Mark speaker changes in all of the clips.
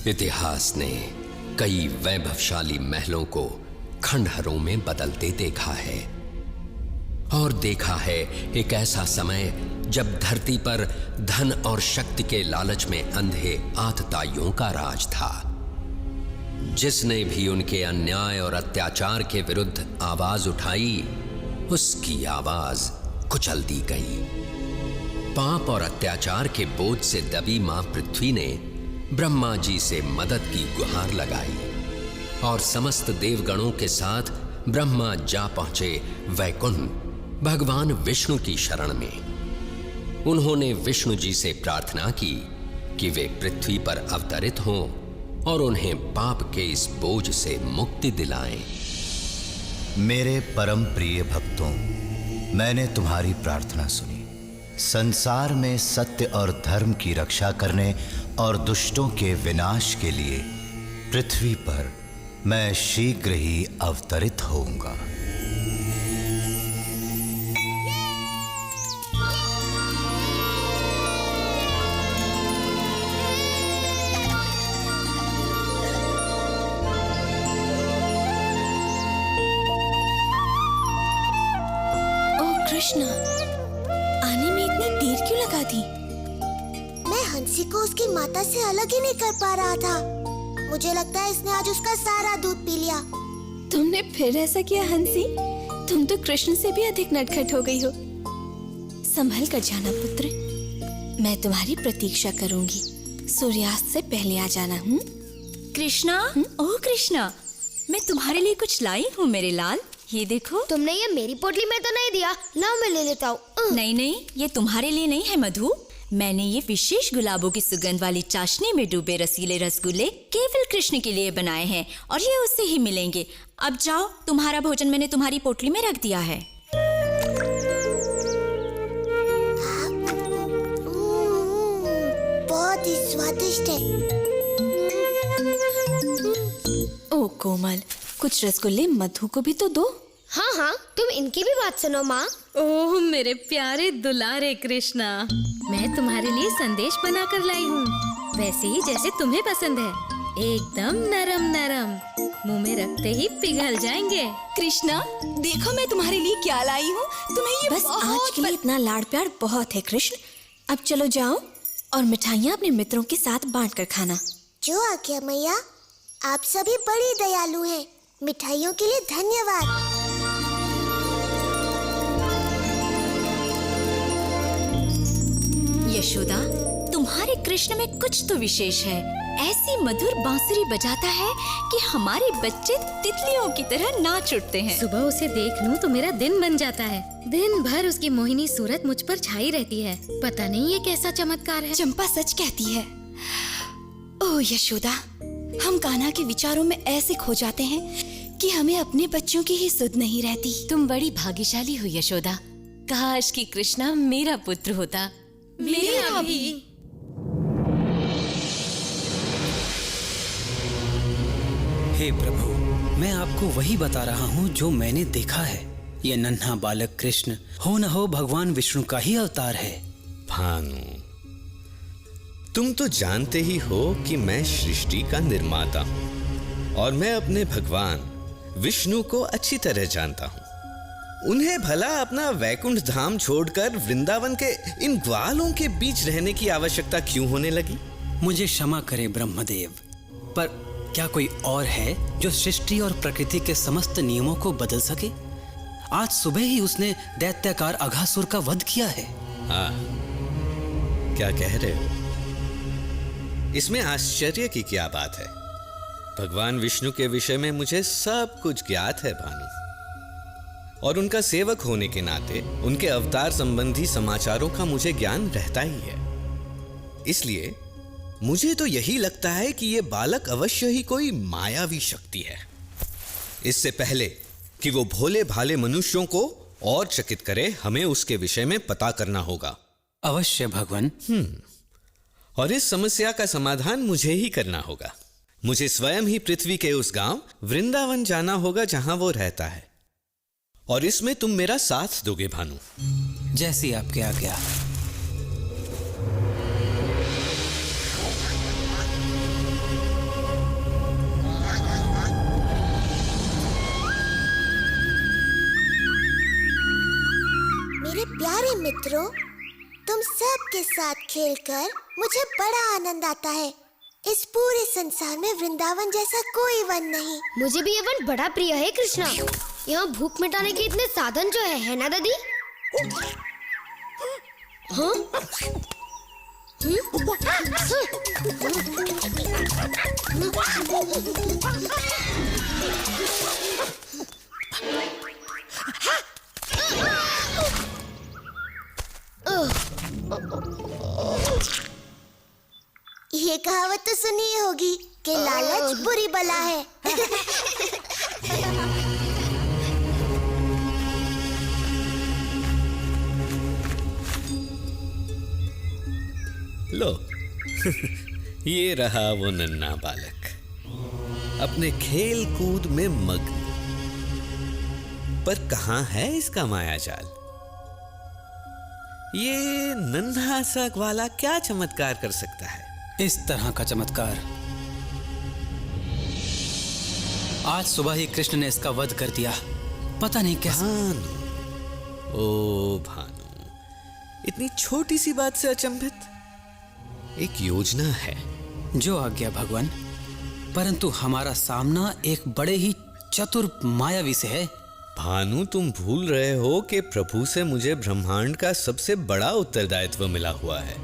Speaker 1: इतिहास ने कई वैभवशाली महलों को खंडहरों में बदलते देखा है और देखा है एक ऐसा समय जब धरती पर धन और शक्ति के लालच में अंधे आतताइयों का राज था। जिसने भी उनके अन्याय और अत्याचार के विरुद्ध आवाज उठाई, उसकी आवाज कुचल दी गई। पाप और अत्याचार के बोझ से दबी मां पृथ्वी ने ब्रह्मा जी से मदद की गुहार लगाई और समस्त देवगणों के साथ ब्रह्मा जा पहुंचे वैकुंठ भगवान विष्णु की शरण में। उन्होंने विष्णु जी से प्रार्थना की कि वे पृथ्वी पर अवतरित हों और उन्हें पाप के इस बोझ से मुक्ति दिलाएं।
Speaker 2: मेरे परम प्रिय भक्तों, मैंने तुम्हारी प्रार्थना सुनी। संसार में सत्य और धर्म की रक्षा करने और दुष्टों के विनाश के लिए पृथ्वी पर मैं शीघ्र ही अवतरित होऊंगा।
Speaker 3: कृष्णा, आने में इतनी देर क्यों लगा दी?
Speaker 4: मैं हंसी को उसकी माता से अलग ही नहीं कर पा रहा था। मुझे लगता है इसने आज उसका सारा दूध पी लिया।
Speaker 3: तुमने फिर ऐसा किया हंसी? तुम तो कृष्ण से भी अधिक नटखट हो गई हो। संभल कर जाना पुत्र, मैं तुम्हारी प्रतीक्षा करूंगी। सूर्यास्त से पहले आ जाना।
Speaker 5: कृष्णा, ओह कृष्णा, मैं तुम्हारे लिए कुछ लाई हूँ मेरे लाल। ये देखो।
Speaker 4: तुमने ये मेरी पोटली में तो नहीं दिया? लाओ मैं ले लेता हूँ।
Speaker 5: नहीं नहीं, ये तुम्हारे लिए नहीं है मधु। मैंने ये विशेष गुलाबों की सुगंध वाली चाशनी में डूबे रसीले रसगुल्ले केवल कृष्ण के लिए बनाए हैं और ये उससे ही मिलेंगे। अब जाओ, तुम्हारा भोजन मैंने तुम्हारी पोटली में रख दिया है।
Speaker 4: बहुत ही स्वादिष्ट है।
Speaker 3: ओ कोमल, कुछ रसगुल्ले मधु को भी तो दो।
Speaker 4: हाँ हाँ, तुम इनकी भी बात सुनो माँ।
Speaker 6: ओह मेरे प्यारे दुलारे कृष्णा, मैं तुम्हारे लिए संदेश बनाकर लाई हूँ, वैसे ही जैसे तुम्हें पसंद है। एकदम नरम नरम, मुंह में रखते ही पिघल जाएंगे।
Speaker 3: कृष्णा, देखो मैं तुम्हारे लिए क्या लाई हूँ। तुम्हें ये बस आज के लिए इतना लाड़ प्यार बहुत है कृष्ण। अब चलो जाओ और मिठाइयाँ अपने मित्रों के साथ बांट कर खाना।
Speaker 4: जो आज्ञा मैया। आप सभी बड़ी दयालु हैं। मिठाइयों के लिए धन्यवाद।
Speaker 5: यशोदा, तुम्हारे कृष्ण में कुछ तो विशेष है। ऐसी मधुर बांसुरी बजाता है कि हमारे बच्चे तितलियों की तरह नाच उठते हैं।
Speaker 6: सुबह उसे देख लूं तो मेरा दिन बन जाता है। दिन भर उसकी मोहिनी सूरत मुझ पर छाई रहती है। पता नहीं ये कैसा चमत्कार है।
Speaker 3: चंपा सच कहती है। ओह यशोदा, हम कान्हा के विचारों में ऐसे खो जाते हैं कि हमें अपने बच्चों की ही सुध नहीं रहती।
Speaker 5: तुम बड़ी भाग्यशाली हो यशोदा। काश कि कृष्णा मेरा पुत्र होता।
Speaker 6: मेरा भी।
Speaker 7: हे प्रभु, मैं आपको वही बता रहा हूँ जो मैंने देखा है। ये नन्हा बालक कृष्ण हो न हो भगवान विष्णु का ही अवतार है।
Speaker 8: भानु, तुम तो जानते ही हो कि मैं सृष्टि का निर्माता हूं और मैं अपने भगवान विष्णु को अच्छी तरह जानता हूं। उन्हें भला अपना वैकुंठ धाम छोड़कर वृंदावन के इन ग्वालों के बीच रहने की आवश्यकता क्यों होने लगी?
Speaker 7: मुझे क्षमा करें ब्रह्मदेव, पर क्या कोई और है जो सृष्टि और प्रकृति के समस्त नियमों को बदल सके? आज सुबह ही उसने दैत्याकार अघासुर का वध किया है।
Speaker 8: हाँ, क्या कह रहे हो? इसमें आश्चर्य की क्या बात है? भगवान विष्णु के विषय में मुझे सब कुछ ज्ञात है भानु, और उनका सेवक होने के नाते उनके अवतार संबंधी समाचारों का मुझे ज्ञान रहता ही है। इसलिए मुझे तो यही लगता है कि यह बालक अवश्य ही कोई मायावी शक्ति है। इससे पहले कि वो भोले भाले मनुष्यों को और चकित करे, हमें उसके विषय में पता करना होगा।
Speaker 7: अवश्य भगवान।
Speaker 8: और इस समस्या का समाधान मुझे ही करना होगा। मुझे स्वयं ही पृथ्वी के उस गांव वृंदावन जाना होगा जहां वो रहता है, और इसमें तुम मेरा साथ दोगे भानु।
Speaker 7: जैसी आपकी आज्ञा।
Speaker 4: प्यारे मित्रों, तुम सब के साथ खेलकर मुझे बड़ा आनंद आता है। इस पूरे संसार में वृंदावन जैसा कोई वन नहीं।
Speaker 9: मुझे भी ये वन बड़ा प्रिय है कृष्णा। यहाँ भूख मिटाने के इतने साधन जो है ना दादी? हाँ?
Speaker 4: ये कहावत तो सुनी ही होगी कि लालच बुरी बला है।
Speaker 8: लो ये रहा वो नन्हा बालक अपने खेल कूद में मग्न। पर कहां है इसका मायाजाल? ये नन्हा सा ग्वाला क्या चमत्कार कर सकता है?
Speaker 7: इस तरह का चमत्कार आज सुबह ही कृष्ण ने इसका वध कर दिया। पता नहीं कैसे।
Speaker 8: भानु, ओ भानु, इतनी छोटी सी बात से अचंभित? एक योजना है।
Speaker 7: जो आज्ञा भगवान, परंतु हमारा सामना एक बड़े ही चतुर मायावी से है।
Speaker 8: भानु, तुम भूल रहे हो कि प्रभु से मुझे ब्रह्मांड का सबसे बड़ा उत्तरदायित्व मिला हुआ है।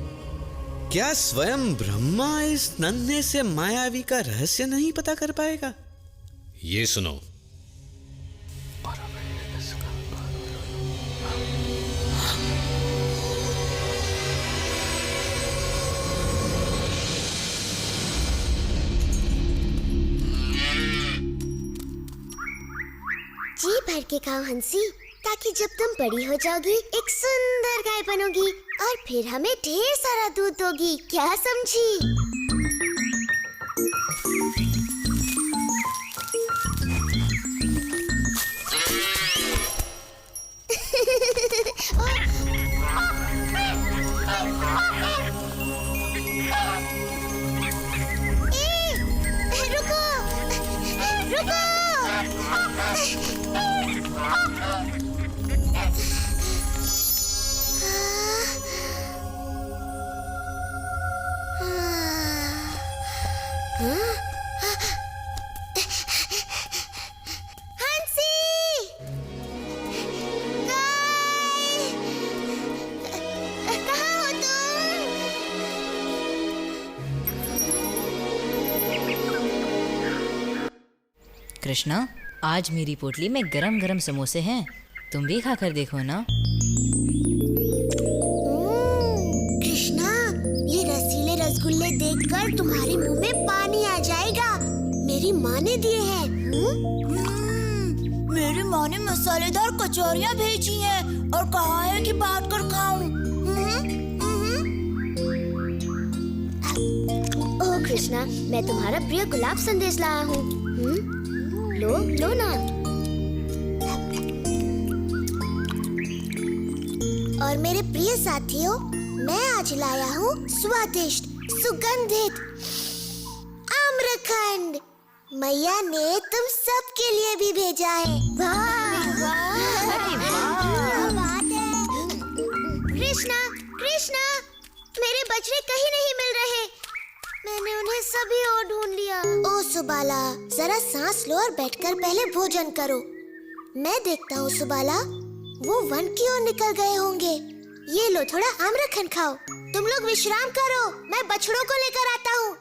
Speaker 8: क्या स्वयं ब्रह्मा इस नन्हे से मायावी का रहस्य नहीं पता कर पाएगा? ये सुनो।
Speaker 4: जी भर के खाओ हंसी, ताकि जब तुम बड़ी हो जाओगी एक सुंदर गाय बनोगी और फिर हमें ढेर सारा दूध दोगी। क्या समझी? रुको, रुको।
Speaker 10: कृष्णा, आज मेरी पोटली में गरम गरम समोसे हैं, तुम भी खाकर देखो ना।
Speaker 4: कृष्णा, ये रसीले रसगुल्ले देखकर तुम्हारे मुंह में पानी आ जाएगा। मेरी माँ ने दिए हैं।
Speaker 11: मेरी माँ ने मसालेदार कचौरियाँ भेजी हैं और कहा है कि बांट कर खाऊं।
Speaker 9: ओह कृष्णा, मैं तुम्हारा प्रिय गुलाब संदेश लाया हूँ। लो लो ना।
Speaker 4: और मेरे प्रिय साथियों, मैं आज लाया हूँ स्वादिष्ट सुगंधित आम्रखंड। मैया ने तुम सब के लिए भी भेजा है। कृष्णा, कृष्णा, मेरे बछड़े कहीं नहीं मिल रहे। मैंने उन्हें सभी ओर ढूंढ लिया। ओ सुबाला, जरा सांस लो और बैठकर पहले भोजन करो। मैं देखता हूँ सुबाला, वो वन की ओर निकल गए होंगे। ये लो, थोड़ा आम्रखंड खाओ। तुम लोग विश्राम करो, मैं बछड़ों को लेकर आता हूँ।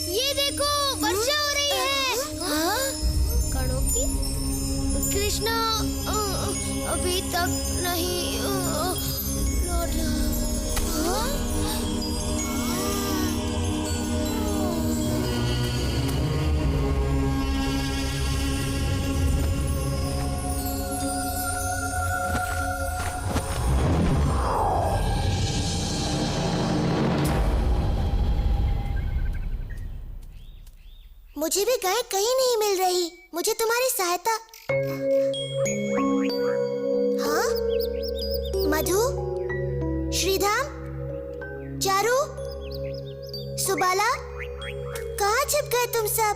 Speaker 9: ये देखो, वर्षा हो रही है। हाँ? कणों की? कृष्णा अभी तक नहीं लौटा। हाँ?
Speaker 4: मुझे भी गाय कहीं नहीं मिल रही। मुझे तुम्हारी सहायता हाँ? मधु, श्रीधाम, चारू, सुबाला, कहाँ छिप गए तुम सब?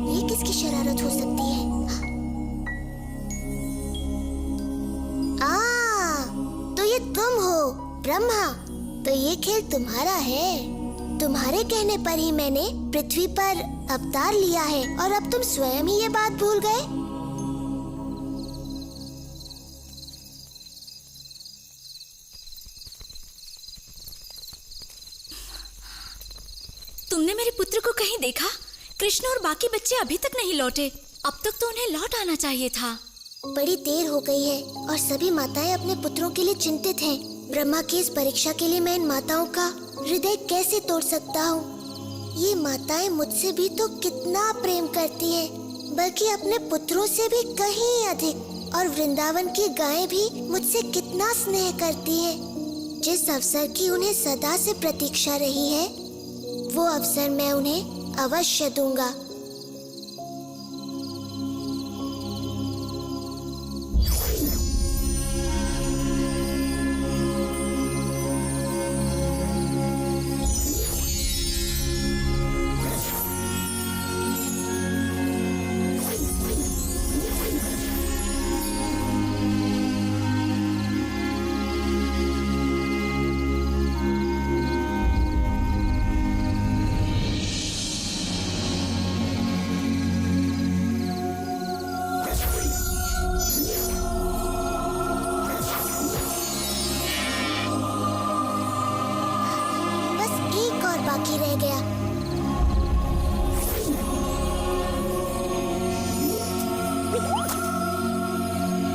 Speaker 4: ये किसकी शरारत हो सकती है? तो ये तुम हो ब्रह्मा। तो ये खेल तुम्हारा है। तुम्हारे कहने पर ही मैंने पृथ्वी पर अवतार लिया है और अब तुम स्वयं ही ये बात भूल गए।
Speaker 5: तुमने मेरे पुत्र को कहीं देखा? कृष्ण और बाकी बच्चे अभी तक नहीं लौटे। अब तक तो उन्हें लौट आना चाहिए था।
Speaker 4: बड़ी देर हो गई है और सभी माताएं अपने पुत्रों के लिए चिंतित हैं। ब्रह्मा की इस परीक्षा के लिए मैं इन माताओं का हृदय कैसे तोड़ सकता हूँ? ये माताएं मुझसे भी तो कितना प्रेम करती हैं, बल्कि अपने पुत्रों से भी कहीं अधिक। और वृंदावन की गायें भी मुझसे कितना स्नेह करती हैं। जिस अवसर की उन्हें सदा से प्रतीक्षा रही है, वो अवसर मैं उन्हें अवश्य दूंगा। बाकी रह गया।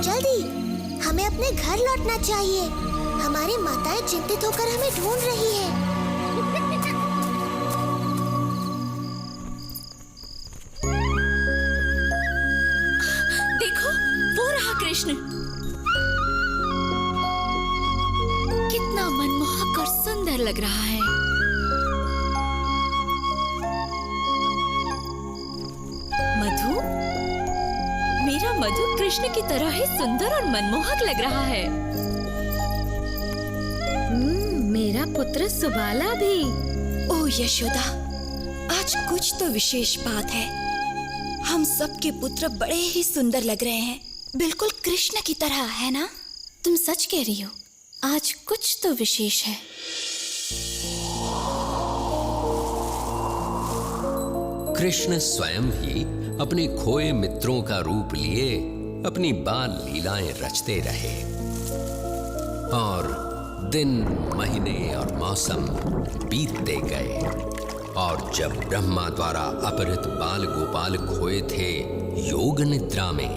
Speaker 4: जल्दी, हमें अपने घर लौटना चाहिए। हमारी माताएं चिंतित होकर हमें ढूंढ रही हैं।
Speaker 5: देखो, वो रहा कृष्ण। कितना मनमोहक और सुंदर लग रहा है। मधु, मेरा मधु कृष्ण की तरह ही सुंदर और मनमोहक लग रहा है।
Speaker 6: मेरा पुत्र सुबाला भी।
Speaker 12: ओ यशोदा, आज कुछ तो विशेष बात है। हम सबके पुत्र बड़े ही सुंदर लग रहे हैं, बिल्कुल कृष्ण की तरह, है ना?
Speaker 3: तुम सच कह रही हो, आज कुछ तो विशेष है।
Speaker 1: कृष्ण स्वयं ही अपने खोए मित्रों का रूप लिए अपनी बाल लीलाएं रचते रहे और दिन, महीने और मौसम बीतते गए। और जब ब्रह्मा द्वारा अपहृत बाल गोपाल खोए थे योग निद्रा में,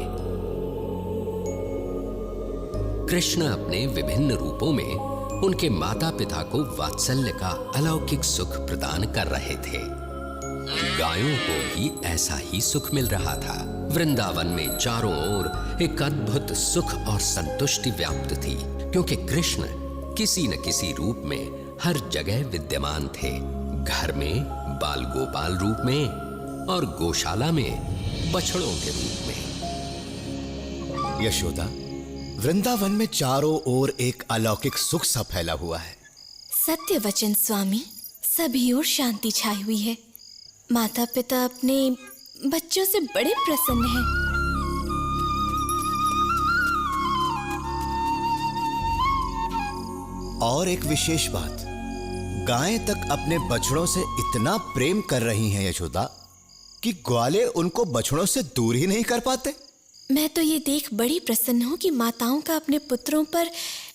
Speaker 1: कृष्ण अपने विभिन्न रूपों में उनके माता पिता को वात्सल्य का अलौकिक सुख प्रदान कर रहे थे। गायों को भी ऐसा ही सुख मिल रहा था। वृंदावन में चारों ओर एक अद्भुत सुख और संतुष्टि व्याप्त थी, क्योंकि कृष्ण किसी न किसी रूप में हर जगह विद्यमान थे। घर में बाल गोपाल रूप में और गौशाला में बछड़ों के रूप में।
Speaker 2: यशोदा, वृंदावन में चारों ओर एक अलौकिक सुख सा फैला हुआ है।
Speaker 3: सत्य वचन स्वामी, सभी ओर शांति छाई हुई है। माता पिता अपने बच्चों से बड़े प्रसन्न हैं।
Speaker 2: और एक विशेष बात, गायें तक अपने बछड़ों से इतना प्रेम कर रही हैं यशोदा कि ग्वाले उनको बछड़ों से दूर ही नहीं कर पाते।
Speaker 3: मैं तो ये देख बड़ी प्रसन्न हूँ कि माताओं का अपने पुत्रों पर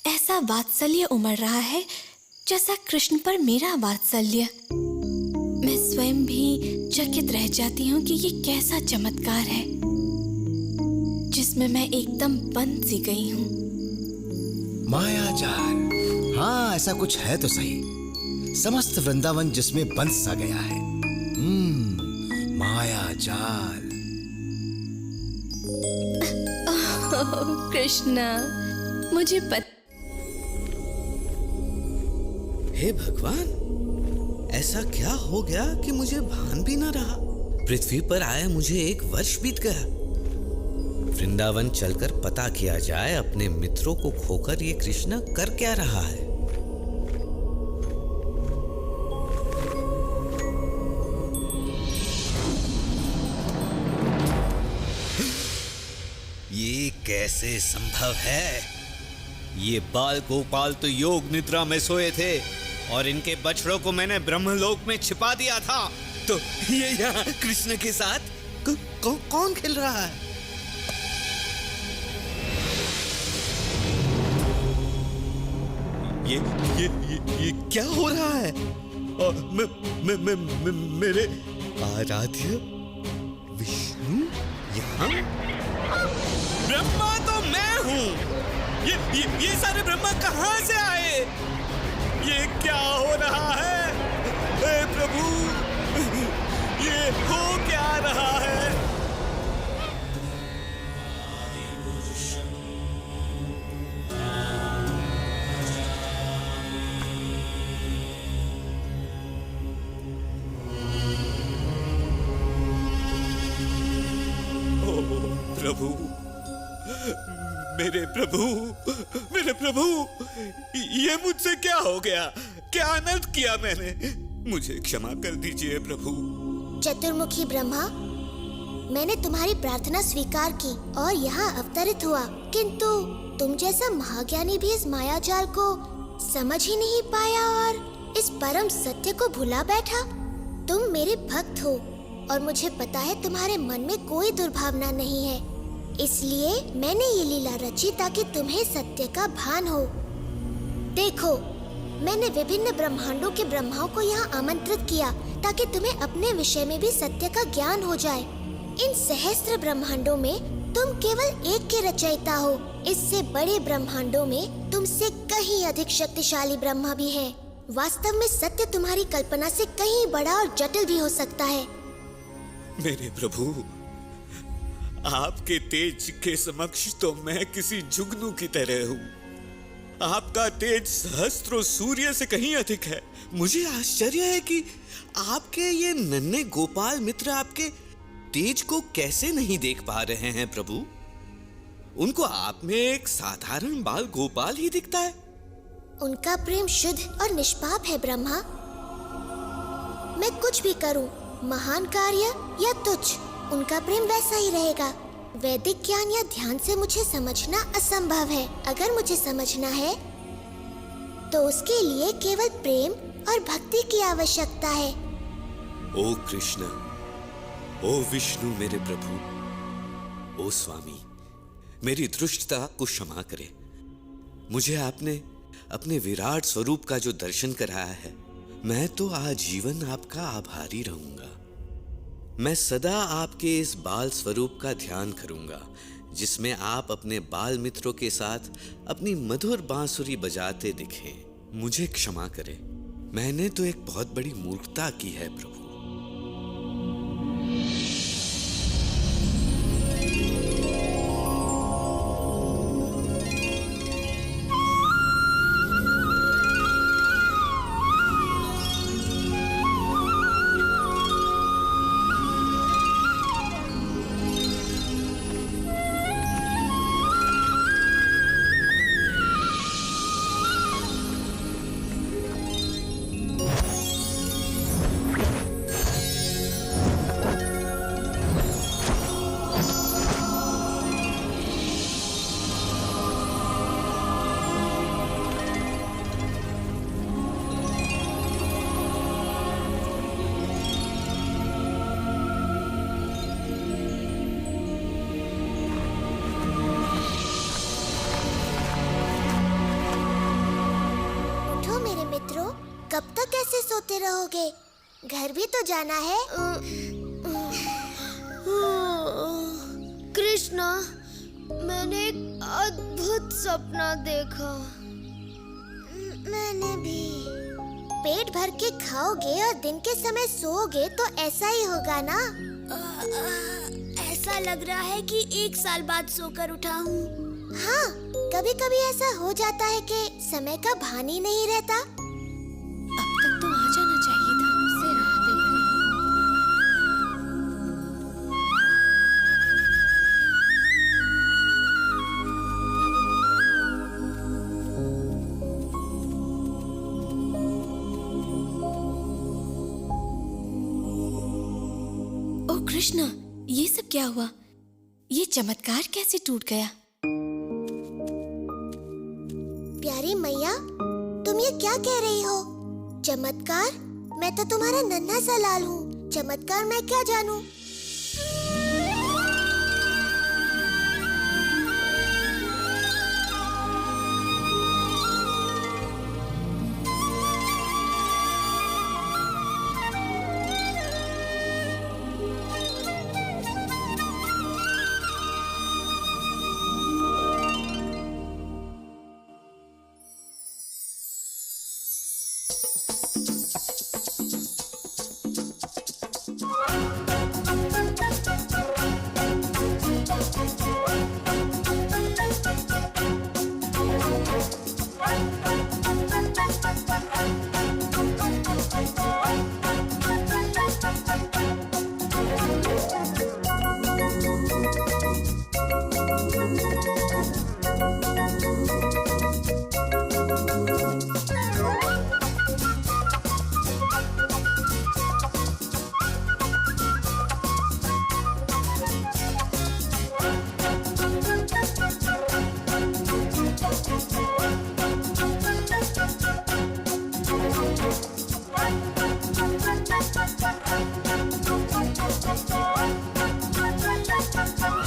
Speaker 3: ऐसा वात्सल्य उमड़ रहा है जैसा कृष्ण पर मेरा वात्सल्य। मैं स्वयं भी चकित रह जाती हूँ कि ये कैसा चमत्कार है जिसमें मैं एकदम बंध सी गई हूँ।
Speaker 2: मायाजाल, हाँ ऐसा कुछ है तो सही। समस्त वृंदावन जिसमें बंध सा गया है। मायाजाल।
Speaker 3: कृष्णा, मुझे
Speaker 8: हे भगवान, ऐसा क्या हो गया कि मुझे भान भी न रहा। पृथ्वी पर आए मुझे 1 वर्ष बीत गया। वृंदावन चलकर पता किया जाए अपने मित्रों को खोकर ये कृष्ण कर क्या रहा है। ये कैसे संभव है? ये बाल गोपाल तो योग निद्रा में सोए थे और इनके बछड़ों को मैंने ब्रह्मलोक में छिपा दिया था। तो ये यहाँ कृष्ण के साथ कौन खेल रहा है? ये क्या हो रहा है? और मेरे आराध्य विष्णु यहाँ? ब्रह्मा तो मैं हूँ। ये सारे ब्रह्मा कहाँ से आए? ये क्या हो रहा है? हे प्रभु, ये हो क्या रहा है? प्रभु, मेरे प्रभु, ये मुझसे क्या हो गया? क्या अनर्थ किया मैंने? मुझे क्षमा कर दीजिए प्रभु।
Speaker 4: चतुर्मुखी ब्रह्मा, मैंने तुम्हारी प्रार्थना स्वीकार की और यहाँ अवतरित हुआ, किंतु तुम जैसा महाज्ञानी भी इस मायाजाल को समझ ही नहीं पाया और इस परम सत्य को भुला बैठा। तुम मेरे भक्त हो और मुझे पता है तुम्हारे मन में कोई दुर्भावना नहीं है, इसलिए मैंने ये लीला रची ताकि तुम्हें सत्य का भान हो। देखो, मैंने विभिन्न ब्रह्मांडों के ब्रह्माओं को यहाँ आमंत्रित किया ताकि तुम्हें अपने विषय में भी सत्य का ज्ञान हो जाए। इन सहस्त्र ब्रह्मांडों में तुम केवल एक के रचयिता हो। इससे बड़े ब्रह्मांडों में तुमसे कहीं अधिक शक्तिशाली ब्रह्मा भी है। वास्तव में सत्य तुम्हारी कल्पना से कहीं बड़ा और जटिल भी हो सकता है।
Speaker 8: मेरे प्रभु, आपके तेज के समक्ष तो मैं किसी जुगनू की तरह हूँ। आपका तेज सहस्त्रों सूर्य से कहीं अधिक है। मुझे आश्चर्य है कि आपके ये नन्हे गोपाल मित्र आपके तेज को कैसे नहीं देख पा रहे हैं प्रभु। उनको आप में एक साधारण बाल गोपाल ही दिखता है।
Speaker 4: उनका प्रेम शुद्ध और निष्पाप है ब्रह्मा। मैं कुछ भी करूं, महान कार्य या तुच्छ, उनका प्रेम वैसा ही रहेगा। वैदिक ज्ञान या ध्यान से मुझे समझना असंभव है। अगर मुझे समझना है तो उसके लिए केवल प्रेम और भक्ति की आवश्यकता है।
Speaker 8: ओ कृष्ण, ओ विष्णु मेरे प्रभु, ओ स्वामी, मेरी दुष्टता को क्षमा करे। मुझे आपने अपने विराट स्वरूप का जो दर्शन कराया है, मैं तो आजीवन आपका आभारी रहूंगा। मैं सदा आपके इस बाल स्वरूप का ध्यान करूंगा, जिसमें आप अपने बाल मित्रों के साथ अपनी मधुर बांसुरी बजाते दिखें। मुझे क्षमा करें, मैंने तो एक बहुत बड़ी मूर्खता की है प्रभु।
Speaker 4: कब तक ऐसे सोते रहोगे? घर भी तो जाना है।
Speaker 9: कृष्णा, मैंने एक अद्भुत सपना देखा।
Speaker 4: मैंने भी। पेट भर के खाओगे और दिन के समय सोओगे तो ऐसा ही होगा ना?
Speaker 9: ऐसा लग रहा है कि 1 साल बाद सोकर उठा हूँ।
Speaker 4: हाँ, कभी कभी ऐसा हो जाता है कि समय का भान ही नहीं रहता।
Speaker 3: कृष्ण, ये सब क्या हुआ? ये चमत्कार कैसे टूट गया?
Speaker 4: प्यारी मैया, तुम ये क्या कह रही हो? चमत्कार? मैं तो तुम्हारा नन्हा सा लाल हूँ। चमत्कार मैं क्या जानूँ?